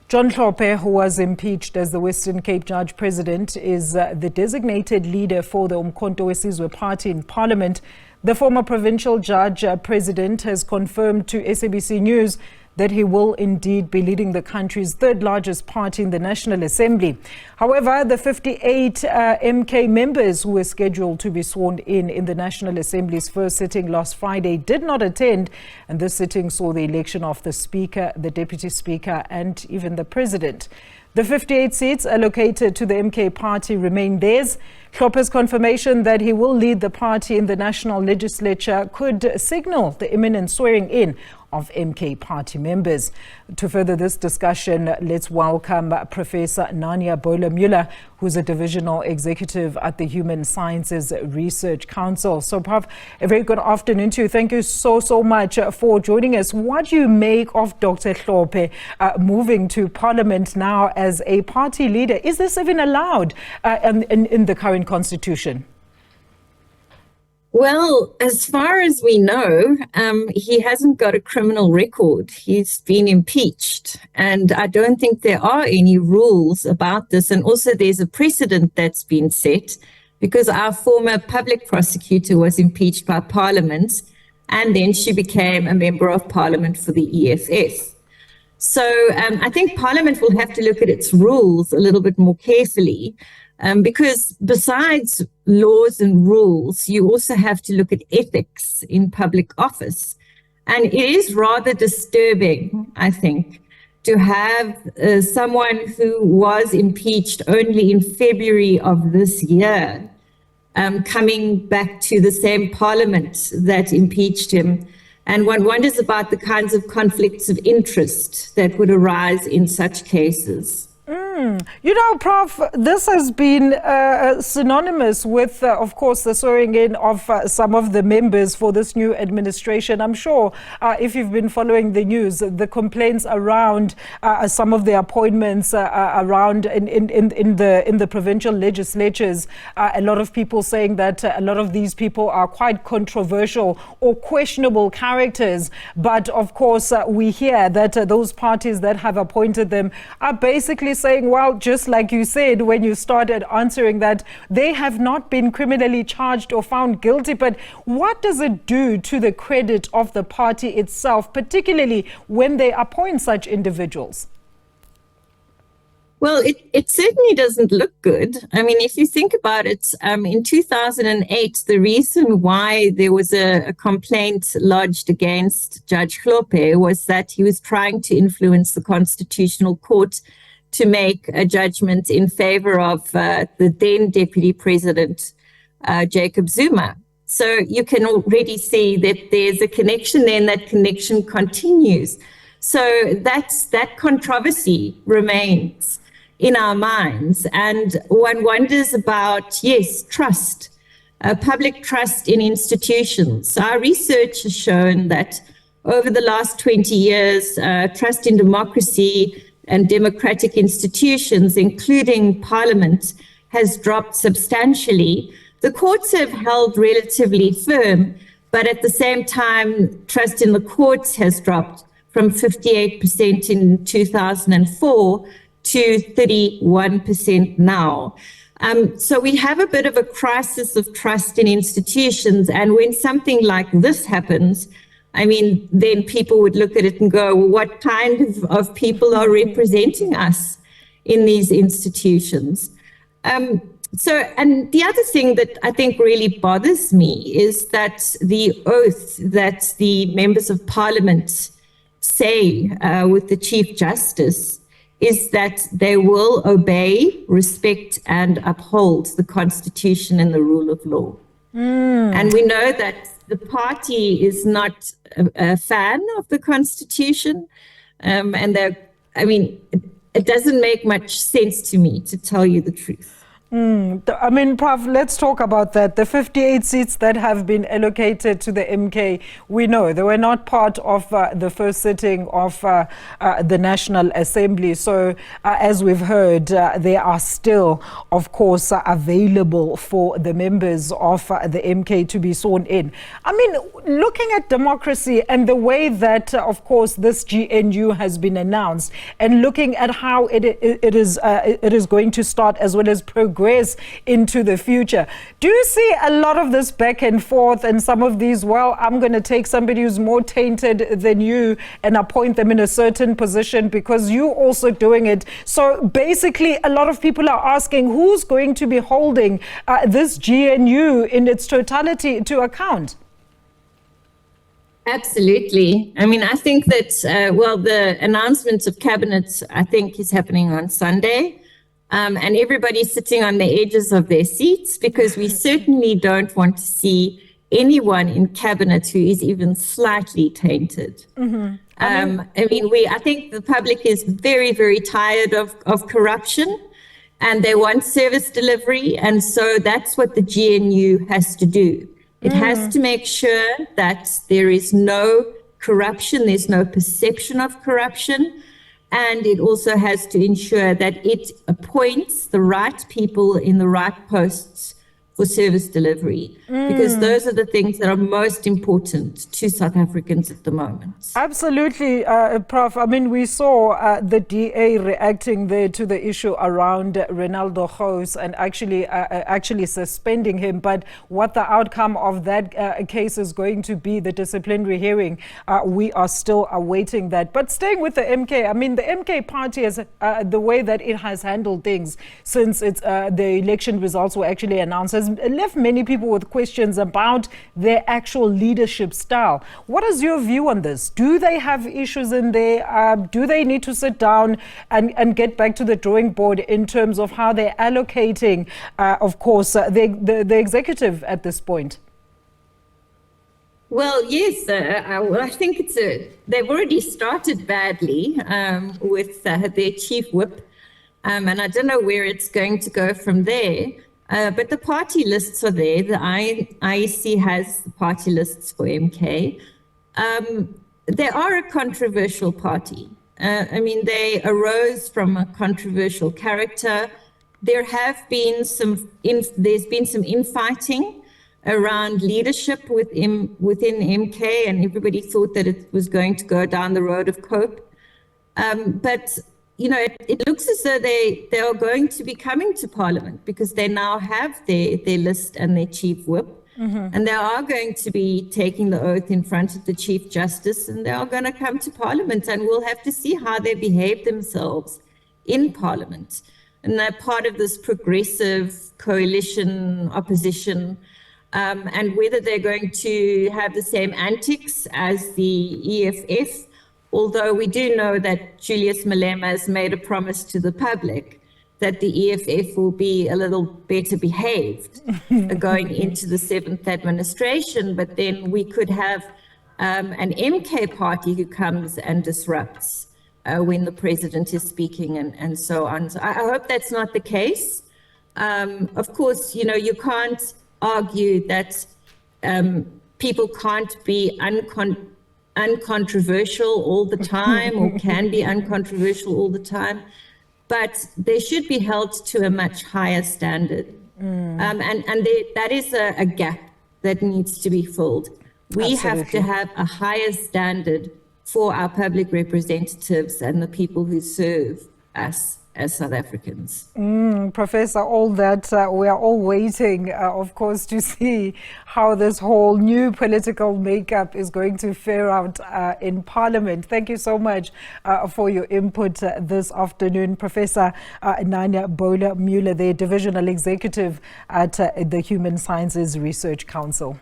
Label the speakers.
Speaker 1: John Hlophe, who was impeached as the Western Cape Judge President, is the designated leader for the Umkhonto weSizwe party in Parliament. The former provincial judge president has confirmed to SABC News that he will indeed be leading the country's third largest party in the National Assembly. However, the 58 MK members who were scheduled to be sworn in the National Assembly's first sitting last Friday did not attend, and this sitting saw the election of the Speaker, the Deputy Speaker and even the President. The 58 seats allocated to the MK party remain theirs. Hlophe's confirmation that he will lead the party in the National Legislature could signal the imminent swearing in of MK party members. To further this discussion, let's welcome Professor Narnia Bohler-Muller, who's a divisional executive at the Human Sciences Research Council. So, Prof, a very good afternoon to you. Thank you so much for joining us. What do you make of Dr. Hlophe moving to Parliament now as a party leader? Is this even allowed in the current constitution?
Speaker 2: Well, as far as we know, he hasn't got a criminal record. He's been impeached. And I don't think there are any rules about this. And also there's a precedent that's been set because our former public prosecutor was impeached by Parliament and then she became a member of Parliament for the EFF. So I think Parliament will have to look at its rules a little bit more carefully. Because besides laws and rules, you also have to look at ethics in public office. And it is rather disturbing, I think, to have someone who was impeached only in February of this year coming back to the same Parliament that impeached him. And one wonders about the kinds of conflicts of interest that would arise in such cases.
Speaker 1: You know, Prof, this has been synonymous with, of course, the swearing in of some of the members for this new administration. I'm sure if you've been following the news, the complaints around some of the appointments around in the provincial legislatures, a lot of people saying that a lot of these people are quite controversial or questionable characters. But of course, we hear that those parties that have appointed them are basically saying, well, just like you said when you started answering, that they have not been criminally charged or found guilty. But what does it do to the credit of the party itself, particularly when they appoint such individuals?
Speaker 2: Well, it certainly doesn't look good. I mean, if you think about it, in 2008, the reason why there was a complaint lodged against Judge Hlophe was that he was trying to influence the Constitutional Court to make a judgment in favor of the then Deputy President, Jacob Zuma. So you can already see that there's a connection there and that connection continues. So that controversy remains in our minds. And one wonders about, yes, trust, public trust in institutions. So our research has shown that over the last 20 years, trust in democracy and democratic institutions, including Parliament, has dropped substantially. The courts have held relatively firm, but at the same time, trust in the courts has dropped from 58% in 2004 to 31% now. So we have a bit of a crisis of trust in institutions. And when something like this happens, I mean, then people would look at it and go, well, what kind of people are representing us in these institutions? And the other thing that I think really bothers me is that the oath that the members of Parliament say with the Chief Justice is that they will obey, respect, and uphold the Constitution and the rule of law. And we know that the party is not a fan of the Constitution. And it doesn't make much sense to me, to tell you the truth.
Speaker 1: I mean, Prof, let's talk about that. The 58 seats that have been allocated to the MK, we know they were not part of the first sitting of the National Assembly. So, as we've heard, they are still, of course, available for the members of the MK to be sworn in. I mean, looking at democracy and the way that, of course, this GNU has been announced, and looking at how it is going to start as well as progress into the future. Do you see a lot of this back and forth and some of these, well, I'm going to take somebody who's more tainted than you and appoint them in a certain position because you're also doing it? So basically, a lot of people are asking who's going to be holding this GNU in its totality to account?
Speaker 2: Absolutely. I mean, I think that, well, the announcement of cabinet, I think, is happening on Sunday. And everybody's sitting on the edges of their seats because we certainly don't want to see anyone in cabinet who is even slightly tainted. I think the public is very, very tired of corruption, and they want service delivery. And so that's what the GNU has to do. It has to make sure that there is no corruption, there's no perception of corruption. And it also has to ensure that it appoints the right people in the right posts for service delivery, because those are the things that are most important to South Africans at the moment. Absolutely,
Speaker 1: Prof. I mean, we saw the DA reacting there to the issue around Renaldo Gous and actually suspending him. But what the outcome of that case is going to be, the disciplinary hearing, we are still awaiting that. But staying with the MK, I mean, the MK party has the way that it has handled things since the election results were actually announced has left many people with questions about their actual leadership style. What is your view on this? Do they have issues in there? Do they need to sit down and get back to the drawing board in terms of how they're allocating, of course, the executive at this point?
Speaker 2: Well, yes, I think they've already started badly with their chief whip, and I don't know where it's going to go from there. But the party lists are there. The IEC has the party lists for MK. They are a controversial party. I mean, they arose from a controversial character. There's been some infighting around leadership within MK, and everybody thought that it was going to go down the road of cope. But you know, it looks as though they are going to be coming to Parliament because they now have their list and their chief whip. And they are going to be taking the oath in front of the Chief Justice, and they are going to come to Parliament, and we'll have to see how they behave themselves in Parliament. And they're part of this progressive coalition opposition, and whether they're going to have the same antics as the EFF. Although we do know that Julius Malema has made a promise to the public that the EFF will be a little better behaved going into the 7th administration, but then we could have an MK party who comes and disrupts when the president is speaking and so on. So I hope that's not the case. Of course, you know, you can't argue that people can't be uncontroversial all the time or can be uncontroversial all the time, but they should be held to a much higher standard. And that is a gap that needs to be filled. We
Speaker 1: Absolutely.
Speaker 2: have to have a higher standard for our public representatives and the people who serve us as South Africans.
Speaker 1: Professor, all that we are all waiting, of course, to see how this whole new political makeup is going to fare out in Parliament. Thank you so much for your input this afternoon, Professor Narnia Bohler-Muller, the Divisional Executive at the Human Sciences Research Council.